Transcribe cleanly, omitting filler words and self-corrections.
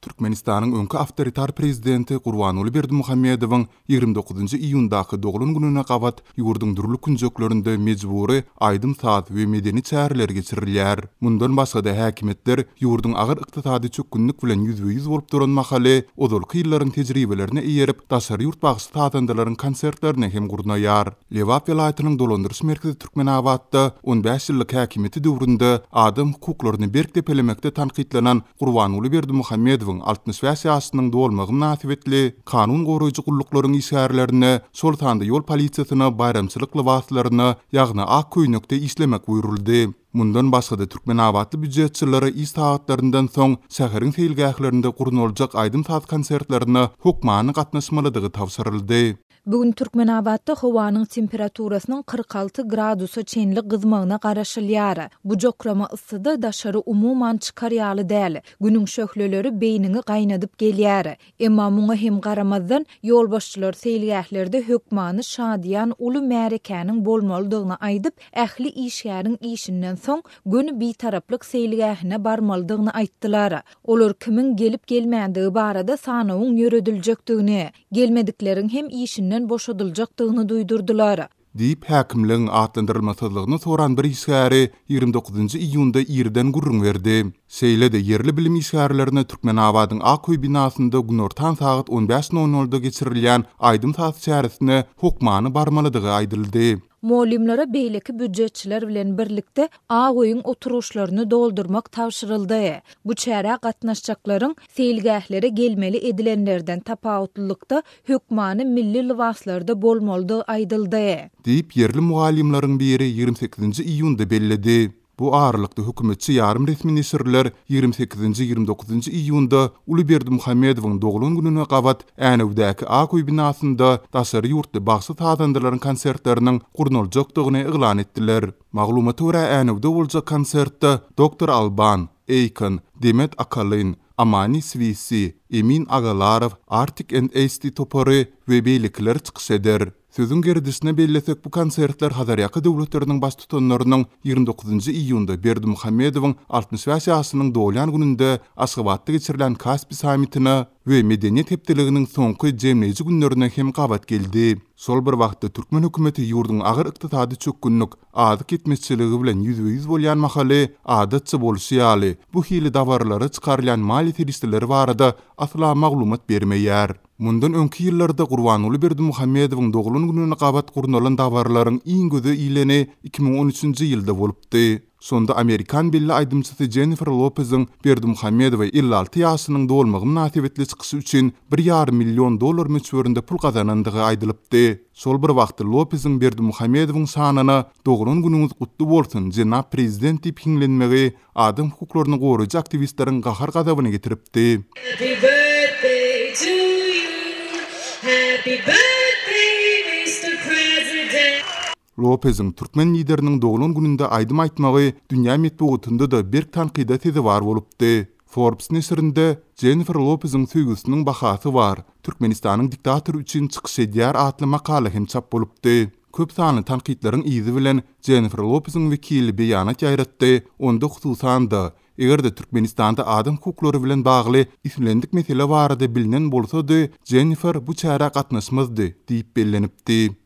Türkmenistanyň öňki awtoritar prezidenti Gurbanuly Berdimuhammedowyň 29-njy iýundaky dogulun gününe gabat ýurdun durly künjeklerinde mejburi aýdym saat we medeni çäreler geçirilýär. Mundan başga da häkimetler ýurdun agyr ykdysady çökünlik bilen ýüzbe-ýüz bolup duran mahaly odolky ýyllaryň tejribelerini eýerip daşary ýurt bagyşy taýdandylaryň konsertlerine hem gurnaýar. Lewap welaýatynyň dolandyrys merkezi Türkmenabadda 15 ýyllyk häkimeti döwründe adam hukuklaryny berkdepelemekde tanqidlenen Gurbanuly Berdimuhammedowyň 65 ýaşynyň dolmagy münasibetli kanun goraýjy gulluklaryň işgärlerini, şol tanda ýol polisiýasyna bayramçylyk libaslaryny ýagny ak köýnekde işlemek buýruldy. Mundan başga da Türkmenabadly büdjetçilere iş saatlarından soň şäheriň seýilgählerinde gurnuljak aýdym saat konsertlerini hukmany gatnaşmalydygy tawsyryldy. Bugün Türkmenabadda howanyň temperaturasynyň 46 gradusa çenlik gyzmagyna garaşylýar. Bu jokrama yssyda daşary umuman çykar ýaly däl. Günüň şöhleleri beýnini gaýnadyp gelýär. Emma muňa hem garamazdan ýol başçylar seýilgählerde hökmany şadyan uly märekäniň bolmalydygyny aýdyp, ähli işgäriň işinden soň göni bitaraplyk seýilgähine barmalydygyny aýtdylar. Olar kimin gelip gelmändigi barada sanawyň ýörediljakdygyny, gelmedikleriň hem işinden boşadyljakdygyny duýdurdylar. Diýip häkimligiň atlandyrylmasyzlygyny soran bir işgäri 29-njy iýunda ýerden gurrun berdi. Seýlede yerli bilim işgärlerine Türkmenabadyň Aköý binasynda günortan saat 15:00-da geçirilýän aýdym saat çäresine hukmany barmalydygy aýdyldy. Molimlere beýleki büdjetçiler bilen birlikde Aköýiň oturuşlaryny doldurmak tawşyryldy. Bu çäre gatnaşjaklaryň seýilgählere gelmeli edilenlerden tapawutlykda hökmany milli libaslarda bolmalydygy aýdyldy. Diýip yerli mugallimlaryň biri 28-nji iýunda belledi. Bu ağırlıkta hükümetçi yarım resmi nesirler 28-29 iýunda Uly Berdimuhammedowyň dogulun gününe gabat Änewdäki Aköý binasynda daşary ýurtda bagsy taýdandylaryň konsertleriniň gurnuljakdygyny eglan etdiler. Maglumat görä Änewde boljak konsertde Dr. Alban, Eykyn, Demet Akalyn, Amani Svisi, Emin Agalarow, Artik and Esti Topary we beýlikler çykyş eder. Sözün gerdisine bellesek bu konsertler Hazarýaky döwletleriniň baş tutanlarynyň 29-njy iýunda Berdimuhammedowyň 65 ýaşynyň dolýan gününde Aşgabatda geçirilen Kaspi sammitine we medeniýet hepdeliginiň soňky jemleýici günlerine hem gabat geldi. Sol bir wagtda Türkmen hökümeti ýurdun agyr ykdysady çökünlik, adyk etmezçiligi bilen ýüzbe-ýüz bolýan mahaly adatçy bolýaly. Bu hili dawarlary çykarýan mali teristleri barada asla maglumat bermeýär. Mundan öňki ýyllarda Gurbanuly Berdimuhammedowyň dogulun gününe gabat gurnulan dawarlaryň iň gözi ileni 2013-nji ýylda bolupdy. Sonda Amerikan belli aýdymçysy Jennifer Lopez'in Berdimuhammedowy 56 ýaşynyň dolmagy münasibetli çykyşy üçin $1,5 milyon möçberinde pul gazanandygy aýdylypdy. Sol bir wagtda Lopez'in Berdimuhammedowyň şanyna dogulun günüňiz gutly bolsun, jenap prezident diýip hiňlenmegi adam hukuklaryny goraýjy aktivistleriň gahar gazabyny getiripdi. Happy birthday to you. Happy birthday, Mr. President. Lopez'in Türkmen lideriniň dogulun gününde aýdym aýtmagy dünýä medeniýetinde da bir tanqida tezi bar bolupdy. Forbes nesirinde Jennifer Lopez'in söýgüsiniň bahasy bar. Türkmenistanyň diktator üçin çykyş edýär atly makala hem çap bolupdy. Köp sany tanqidleriň izi bilen Jennifer Lopez'in wekili beýanat ýaýratdy. Onda hususan da egerde Türkmenistanda adam hukuklary bilen bagly islendik mesele barada bilinen bolsa-da Jennifer bu çäre gatnaşmazdy diýip bellenipdi.